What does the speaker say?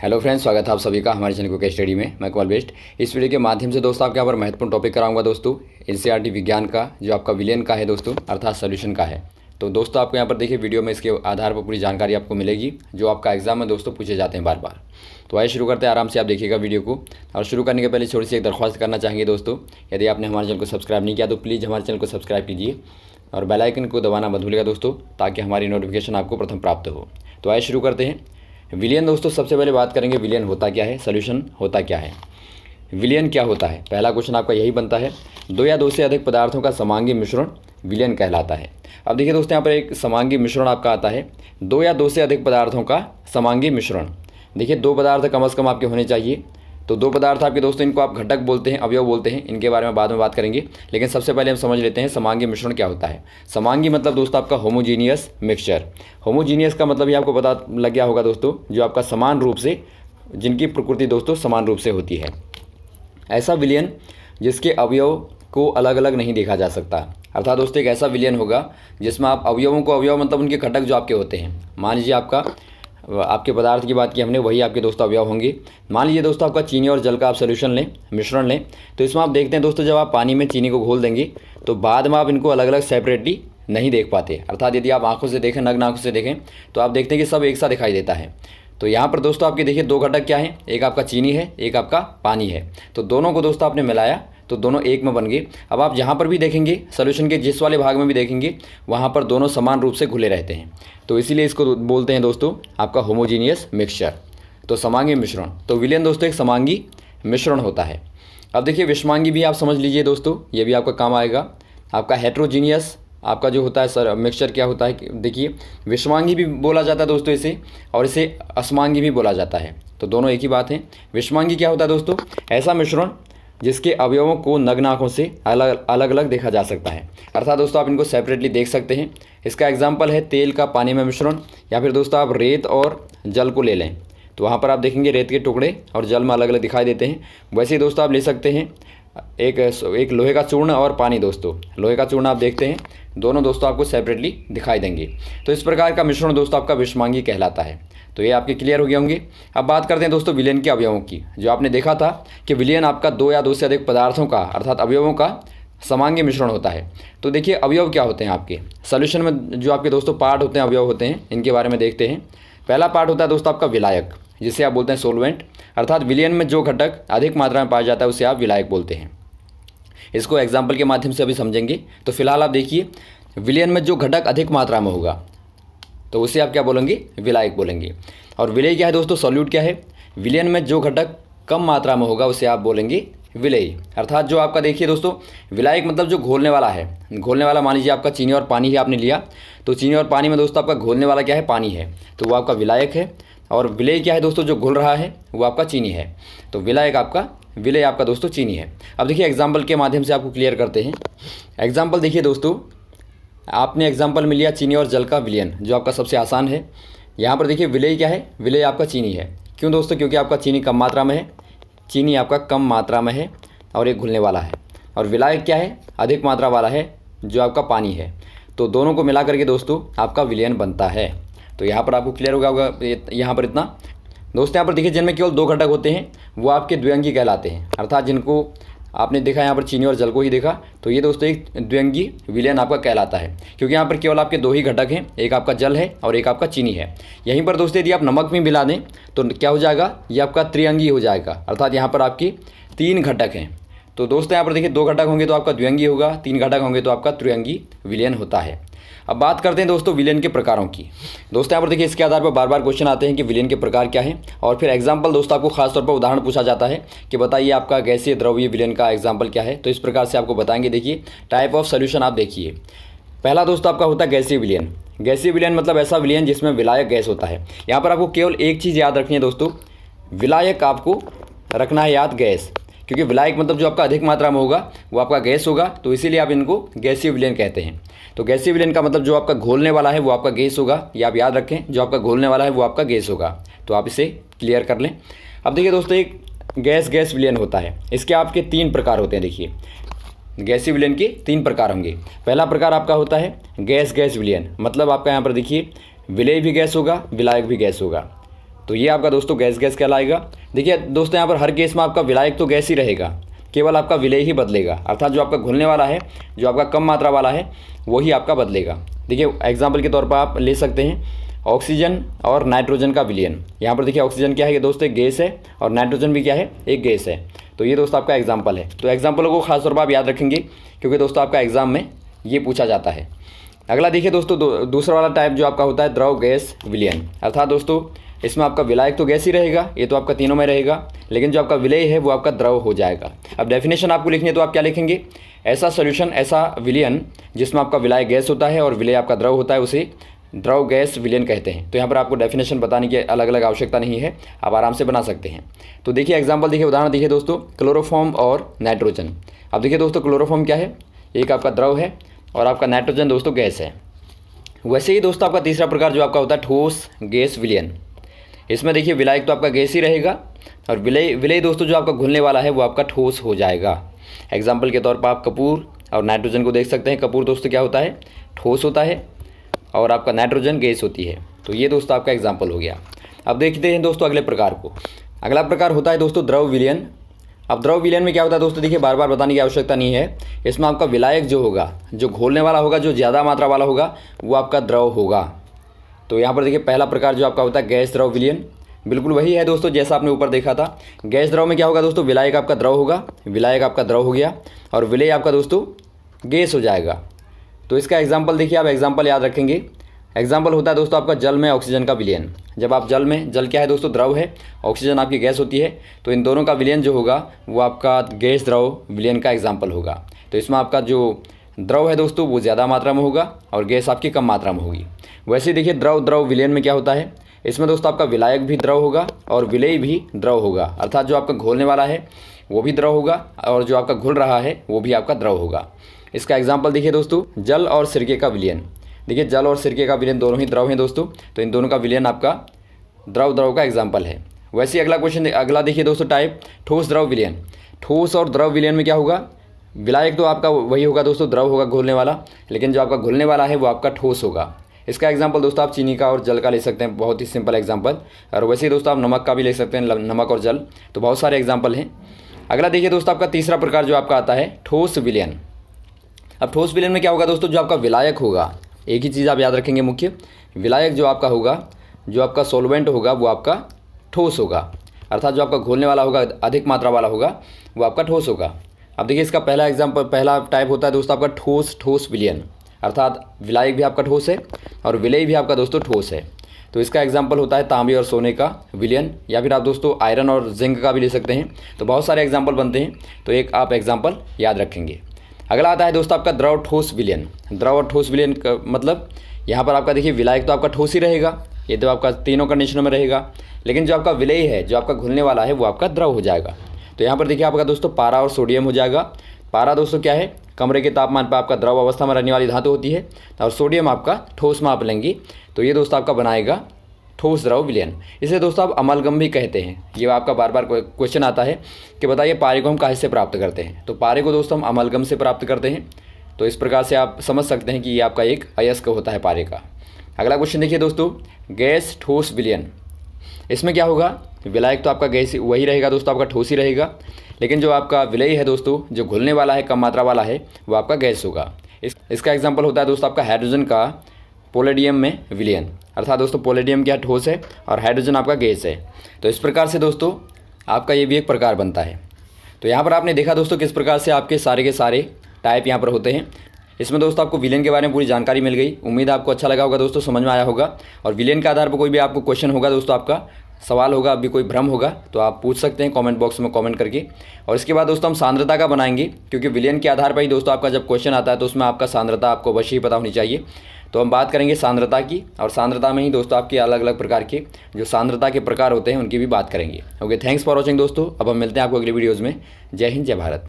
Hello friends, स्वागत है आप सभी का हमारे चैनल को केस स्टडी में। मैं कमल बेस्ट। इस वीडियो के माध्यम से दोस्तों आपके यहाँ पर महत्वपूर्ण टॉपिक कराऊंगा दोस्तों एनसीईआरटी विज्ञान का, जो आपका विलियन का है दोस्तों, अर्थात सोल्यूशन का है। तो दोस्तों आपको यहाँ पर देखिए वीडियो में इसके आधार पर पूरी जानकारी आपको मिलेगी जो आपका एग्जाम में दोस्तों पूछे जाते हैं बार बार। तो आइए शुरू करते हैं, आराम से आप देखिएगा वीडियो को। और शुरू करने के पहले छोटी सी एक दरख्वास्त करना चाहेंगे दोस्तों, यदि आपने हमारे चैनल को सब्सक्राइब नहीं किया तो प्लीज़ हमारे चैनल को सब्सक्राइब कीजिए और बेल आइकन को दबाना मत भूलिएगा दोस्तों, ताकि हमारी नोटिफिकेशन आपको प्रथम प्राप्त हो। तो आइए शुरू करते हैं। विलियन दोस्तों, सबसे पहले बात करेंगे विलियन होता क्या है, सोल्यूशन होता क्या है। विलियन क्या होता है, पहला क्वेश्चन आपका यही बनता है। दो या दो से अधिक पदार्थों का समांगी मिश्रण विलियन कहलाता है। अब देखिए दोस्तों, यहाँ पर एक समांगी मिश्रण आपका आता है, दो या दो से अधिक पदार्थों का समांगी मिश्रण। देखिए दो पदार्थ कम से कम आपके होने चाहिए। तो दो पदार्थ आपके दोस्तों, इनको आप घटक बोलते हैं, अवयव बोलते हैं, इनके बारे में बाद में बात करेंगे। लेकिन सबसे पहले हम समझ लेते हैं समांगी मिश्रण क्या होता है। समांगी मतलब दोस्तों आपका होमोजीनियस मिक्सचर। होमोजीनियस का मतलब ये आपको पता लग गया होगा दोस्तों, जो आपका समान रूप से, जिनकी प्रकृति दोस्तों समान रूप से होती है। ऐसा विलियन जिसके अवयव को अलग अलग नहीं देखा जा सकता। अर्थात दोस्तों एक ऐसा विलियन होगा जिसमें आप अवयवों को, अवयव मतलब उनके घटक जो आपके होते हैं, मान लीजिए आपके पदार्थ की बात की हमने, वही आपके दोस्तों अवयव होंगे। मान लीजिए दोस्तों आपका चीनी और जल का आप सोल्यूशन लें, मिश्रण लें, तो इसमें आप देखते हैं दोस्तों, जब आप पानी में चीनी को घोल देंगे तो बाद में आप इनको अलग अलग सेपरेटली नहीं देख पाते। अर्थात यदि आप आंखों से देखें, नग्न आंखों से देखें, तो आप देखते हैं कि सब एक साथ दिखाई देता है। तो यहाँ पर दोस्तों आपके देखिए दो घटक क्या हैं, एक आपका चीनी है, एक आपका पानी है। तो दोनों को दोस्तों आपने मिलाया तो दोनों एक में बन गए। अब आप जहाँ पर भी देखेंगे, सोल्यूशन के जिस वाले भाग में भी देखेंगे, वहाँ पर दोनों समान रूप से घुले रहते हैं। तो इसीलिए इसको बोलते हैं दोस्तों आपका होमोजीनियस मिक्सचर। तो समांगी मिश्रण, तो विलियन दोस्तों एक समांगी मिश्रण होता है। अब देखिए विषमांगी भी आप समझ लीजिए दोस्तों, ये भी आपका काम आएगा। आपका हेट्रोजीनियस आपका जो होता है सर मिक्सचर क्या होता है, देखिए विषमांगी भी बोला जाता है दोस्तों इसे, और इसे असमांगी भी बोला जाता है। तो दोनों एक ही बात है। विषमांगी क्या होता है दोस्तों, ऐसा मिश्रण जिसके अवयवों को नग्न आँखों से अलग अलग देखा जा सकता है। अर्थात दोस्तों आप इनको सेपरेटली देख सकते हैं। इसका एग्जाम्पल है तेल का पानी में मिश्रण, या फिर दोस्तों आप रेत और जल को ले लें, तो वहाँ पर आप देखेंगे रेत के टुकड़े और जल में अलग अलग दिखाई देते हैं। वैसे ही दोस्तों आप ले सकते हैं एक लोहे का चूर्ण और पानी। दोस्तों लोहे का चूर्ण आप देखते हैं, दोनों दोस्तों आपको सेपरेटली दिखाई देंगे। तो इस प्रकार का मिश्रण दोस्तों आपका विषमांगी कहलाता है। तो ये आपके क्लियर हो गए होंगे। अब बात करते हैं दोस्तों विलियन के अवयवों की। जो आपने देखा था कि विलियन आपका दो या दो से अधिक पदार्थों का, अर्थात अवयवों का समांगी मिश्रण होता है। तो देखिए अवयव क्या होते हैं आपके सोल्यूशन में, जो आपके दोस्तों पार्ट होते हैं, अवयव होते हैं, इनके बारे में देखते हैं। पहला पार्ट होता है दोस्तों आपका विलायक, जिसे आप बोलते हैं सोलवेंट। अर्थात विलियन में जो घटक अधिक मात्रा में पाया जाता है उसे आप विलायक बोलते हैं। इसको एग्जाम्पल के माध्यम से अभी समझेंगे। तो फिलहाल आप देखिए विलियन में जो घटक अधिक मात्रा में होगा तो उसे आप क्या बोलेंगे, विलायक बोलेंगे। और विलेय क्या है दोस्तों, सॉल्यूट क्या है, विलियन में जो घटक कम मात्रा में होगा उसे आप बोलेंगे विलेय। अर्थात जो आपका देखिए दोस्तों विलायक मतलब जो घोलने वाला है, घोलने वाला मान लीजिए आपका चीनी और पानी ही आपने लिया, तो चीनी और पानी में दोस्तों आपका घोलने वाला क्या है, पानी है, तो वो आपका विलायक है। और विलेय क्या है दोस्तों, जो घुल रहा है वो आपका चीनी है, तो विलायक आपका, विलेय आपका दोस्तों चीनी है। अब देखिए एग्जाम्पल के माध्यम से आपको क्लियर करते हैं। एग्जाम्पल देखिए दोस्तों, आपने एग्जाम्पल में लिया चीनी और जल का विलियन, जो आपका सबसे आसान है। यहाँ पर देखिए विलेय क्या है, विलेय आपका चीनी है। क्यों दोस्तों, क्योंकि आपका चीनी कम मात्रा में है, चीनी आपका कम मात्रा में है और एक घुलने वाला है। और विलायक क्या है, अधिक मात्रा वाला है, जो आपका पानी है। तो दोनों को मिला करके दोस्तों आपका विलियन बनता है। तो यहाँ पर आपको क्लियर होगा यहाँ पर इतना। दोस्तों यहाँ पर देखिए जिनमें केवल दो घटक होते हैं वो आपके द्विअंगी कहलाते हैं। अर्थात जिनको आपने देखा यहाँ पर चीनी और जल को ही देखा, तो ये दोस्तों एक द्विअंगी विलियन आपका कहलाता है, क्योंकि यहाँ पर केवल आपके दो ही घटक हैं, एक आपका जल है और एक आपका चीनी है। यहीं पर दोस्तों यदि आप नमक में मिला दें तो क्या हो जाएगा, ये आपका त्रिअंगी हो जाएगा। अर्थात यहाँ पर आपकी तीन घटक हैं। तो दोस्तों यहाँ पर देखिए दो घटक होंगे तो आपका द्विअंगी होगा, तीन घटक होंगे तो आपका त्रिअंगी विलियन होता है। अब बात करते हैं दोस्तों विलियन के प्रकारों की। दोस्तों यहाँ पर देखिए इसके आधार पर बार बार क्वेश्चन आते हैं कि विलियन के प्रकार क्या है, और फिर एग्जाम्पल दोस्तों आपको खासतौर पर उदाहरण पूछा जाता है कि बताइए आपका गैसीय द्रव्य विलियन का एग्जाम्पल क्या है। तो इस प्रकार से आपको बताएंगे। देखिए टाइप ऑफ सोल्यूशन आप देखिए, पहला दोस्तों आपका होता है गैसीय विलियन। गैसीय विलियन मतलब ऐसा विलियन जिसमें विलायक गैस होता है। यहाँ पर आपको केवल एक चीज़ याद रखनी है दोस्तों, विलायक आपको रखना है याद, गैस, क्योंकि विलायक मतलब जो आपका अधिक मात्रा में होगा वो आपका गैस होगा, तो इसीलिए आप इनको गैसीय विलियन कहते हैं। तो गैसीय विलियन का मतलब जो आपका घोलने वाला है वो आपका गैस होगा, ये आप याद रखें, जो आपका घोलने वाला है वो आपका गैस होगा। तो आप इसे क्लियर कर लें। अब देखिए दोस्तों एक गैस विलियन होता है, इसके आपके तीन प्रकार होते हैं। देखिए गैसीय विलियन के तीन प्रकार होंगे। पहला प्रकार आपका होता है गैस विलियन, मतलब आपका यहाँ पर देखिए विलेय भी गैस होगा, विलायक भी गैस होगा। तो ये आपका दोस्तों गैस गैस कहलाएगा। देखिए दोस्तों यहाँ पर हर केस में आपका विलायक तो गैस ही रहेगा, केवल आपका विलेय ही बदलेगा, अर्थात जो आपका घुलने वाला है, जो आपका कम मात्रा वाला है, वही आपका बदलेगा। देखिए एग्जाम्पल के तौर पर आप ले सकते हैं ऑक्सीजन और नाइट्रोजन का विलयन। यहाँ पर देखिए ऑक्सीजन क्या है कि दोस्तों एक गैस है और नाइट्रोजन भी क्या है, एक गैस है। तो ये दोस्तों आपका एग्जाम्पल है। तो एग्जाम्पलों को खासतौर पर आप याद रखेंगे क्योंकि दोस्तों आपका एग्जाम में ये पूछा जाता है। अगला देखिए दोस्तों दूसरा वाला टाइप जो आपका होता है द्रव गैस विलयन, अर्थात दोस्तों इसमें आपका विलायक तो गैस ही रहेगा, ये तो आपका तीनों में रहेगा, लेकिन जो आपका विलेय है वो आपका द्रव हो जाएगा। अब डेफिनेशन आपको लिखनी है तो आप क्या लिखेंगे, ऐसा सोल्यूशन, ऐसा विलयन जिसमें आपका विलायक गैस होता है और विलेय आपका द्रव होता है, उसे द्रव गैस विलयन कहते हैं। तो यहाँ पर आपको डेफिनेशन बताने की अलग अलग आवश्यकता नहीं है, आप आराम से बना सकते हैं। तो देखिए एग्जाम्पल देखिए, उदाहरण देखिए दोस्तों, क्लोरोफॉर्म और नाइट्रोजन। अब देखिए दोस्तों क्लोरोफॉर्म क्या है, एक आपका द्रव है और आपका नाइट्रोजन दोस्तों गैस है। वैसे ही दोस्तों आपका तीसरा प्रकार जो आपका होता है ठोस गैस विलयन। इसमें देखिए विलायक तो आपका गैस ही रहेगा और विलेय दोस्तों जो आपका घुलने वाला है वो आपका ठोस हो जाएगा। एग्जाम्पल के तौर पर आप कपूर और नाइट्रोजन को देख सकते हैं। कपूर दोस्तों क्या होता है, ठोस होता है और आपका नाइट्रोजन गैस होती है। तो ये दोस्तों आपका एग्जाम्पल हो गया। अब देखते हैं दोस्तों अगले प्रकार को। अगला प्रकार होता है दोस्तों द्रव विलयन। अब द्रव विलयन में क्या होता है दोस्तों, देखिए बार बार बताने की आवश्यकता नहीं है। इसमें आपका विलायक जो होगा, जो घोलने वाला होगा, जो ज़्यादा मात्रा वाला होगा, वो आपका द्रव होगा। तो यहाँ पर देखिए पहला प्रकार जो आपका होता है गैस द्रव विलयन, बिल्कुल वही है दोस्तों जैसा आपने ऊपर देखा था। गैस द्रव में क्या होगा दोस्तों, विलायक आपका द्रव होगा, विलायक आपका द्रव हो गया और विलेय आपका दोस्तों गैस हो जाएगा। तो इसका एग्जाम्पल देखिए, आप एग्जाम्पल याद रखेंगे। एग्जाम्पल होता है दोस्तों आपका जल में ऑक्सीजन का विलयन। जब आप जल में, जल क्या है दोस्तों, द्रव है, ऑक्सीजन आपकी गैस होती है, तो इन दोनों का विलयन जो होगा वो आपका गैस द्रव विलयन का एग्जाम्पल होगा। तो इसमें आपका जो द्रव है दोस्तों वो ज़्यादा मात्रा में होगा और गैस आपकी कम मात्रा में होगी। वैसे देखिए द्रव विलयन में क्या होता है, इसमें दोस्तों आपका विलायक भी द्रव होगा और विलेय भी द्रव होगा, अर्थात जो आपका घोलने वाला है वो भी द्रव होगा और जो आपका घुल रहा है वो भी आपका द्रव होगा। इसका एग्जाम्पल देखिए दोस्तों जल और सिरके का विलयन। देखिए जल और सिरके का विलयन दोनों ही द्रव हैं दोस्तों, तो इन दोनों का विलयन आपका द्रव का एग्जाम्पल है। वैसे ही अगला क्वेश्चन, अगला देखिए दोस्तों टाइप ठोस द्रव विलयन। ठोस और द्रव विलयन में क्या होगा, विलायक तो आपका वही होगा दोस्तों, द्रव होगा घोलने वाला, लेकिन जो आपका घुलने वाला है वो आपका ठोस होगा। इसका एग्जाम्पल दोस्तों आप चीनी का और जल का ले सकते हैं, बहुत ही सिंपल एग्जाम्पल। और वैसे ही दोस्तों आप नमक का भी ले सकते हैं, नमक और जल, तो बहुत सारे एग्जाम्पल हैं। अगला देखिए दोस्तों आपका तीसरा प्रकार जो आपका आता है ठोस विलयन। अब ठोस विलयन में क्या होगा दोस्तों, जो आपका विलायक होगा, एक ही चीज़ आप याद रखेंगे मुख्य, विलायक जो आपका होगा, जो आपका सॉल्वेंट होगा वो आपका ठोस होगा, अर्थात जो आपका घोलने वाला होगा, अधिक मात्रा वाला होगा, वो आपका ठोस होगा। अब देखिए इसका पहला एग्जाम्पल, पहला टाइप होता है दोस्तों आपका ठोस विलयन, अर्थात विलायक भी आपका ठोस है और विलेय भी आपका दोस्तों ठोस है। तो इसका एग्जाम्पल होता है तांबे और सोने का विलयन, या फिर आप दोस्तों आयरन और जिंक का भी ले सकते हैं। तो बहुत सारे एग्जाम्पल बनते हैं, तो एक आप एग्जाम्पल याद रखेंगे। अगला आता है दोस्तों आपका द्रव ठोस विलयन। द्रव और ठोस विलयन का मतलब, यहाँ पर आपका देखिए विलायक तो आपका ठोस ही रहेगा, ये तो आपका तीनों कंडीशनों में रहेगा, लेकिन जो आपका विलेय है, जो आपका घुलने वाला है, वो आपका द्रव हो जाएगा। तो यहाँ पर देखिए आपका दोस्तों पारा और सोडियम हो जाएगा। पारा दोस्तों क्या है, कमरे के तापमान पर आपका द्रव अवस्था में रहने वाली धातु होती है, और सोडियम आपका ठोस में आप लेंगी, तो ये दोस्तों आपका बनाएगा ठोस द्रव विलयन। इसे दोस्तों आप अमलगम भी कहते हैं। ये आपका बार बार क्वेश्चन आता है कि बताइए पारे को हम कहाँ से प्राप्त करते हैं, तो पारे को दोस्तों हम अमलगम से प्राप्त करते हैं। तो इस प्रकार से आप समझ सकते हैं कि ये आपका एक अयस्क होता है पारे का। अगला क्वेश्चन देखिए दोस्तों गैस ठोस विलयन। इसमें क्या होगा, विलायक तो आपका गैस वही रहेगा दोस्तों, आपका ठोस ही रहेगा, लेकिन जो आपका विलेय है दोस्तों, जो घुलने वाला है, कम मात्रा वाला है, वो आपका गैस होगा। इसका एग्जाम्पल होता है दोस्तों आपका हाइड्रोजन का पोलेडियम में विलयन, अर्थात दोस्तों पोलेडियम क्या ठोस है और हाइड्रोजन आपका गैस है। तो इस प्रकार से दोस्तों आपका ये भी एक प्रकार बनता है। तो यहाँ पर आपने देखा दोस्तों किस प्रकार से आपके सारे के सारे टाइप यहाँ पर होते हैं। इसमें दोस्तों आपको विलयन के बारे में पूरी जानकारी मिल गई। उम्मीद है आपको अच्छा लगा होगा दोस्तों, समझ में आया होगा। और विलयन के आधार पर कोई भी आपको क्वेश्चन होगा दोस्तों, आपका सवाल होगा, अभी कोई भ्रम होगा, तो आप पूछ सकते हैं कमेंट बॉक्स में कमेंट करके। और इसके बाद दोस्तों हम सांद्रता का बनाएंगे, क्योंकि विलयन के आधार पर ही दोस्तों आपका जब क्वेश्चन आता है तो उसमें आपका सांद्रता आपको अवश्य ही पता होनी चाहिए। तो हम बात करेंगे सांद्रता की, और सांद्रता में ही दोस्तों आपके अलग अलग प्रकार के जो सांद्रता के प्रकार होते हैं उनकी भी बात करेंगे। ओके, थैंक्स फॉर वॉचिंग दोस्तों। अब हम मिलते हैं आपको अगली वीडियोज़ में। जय हिंद, जय भारत।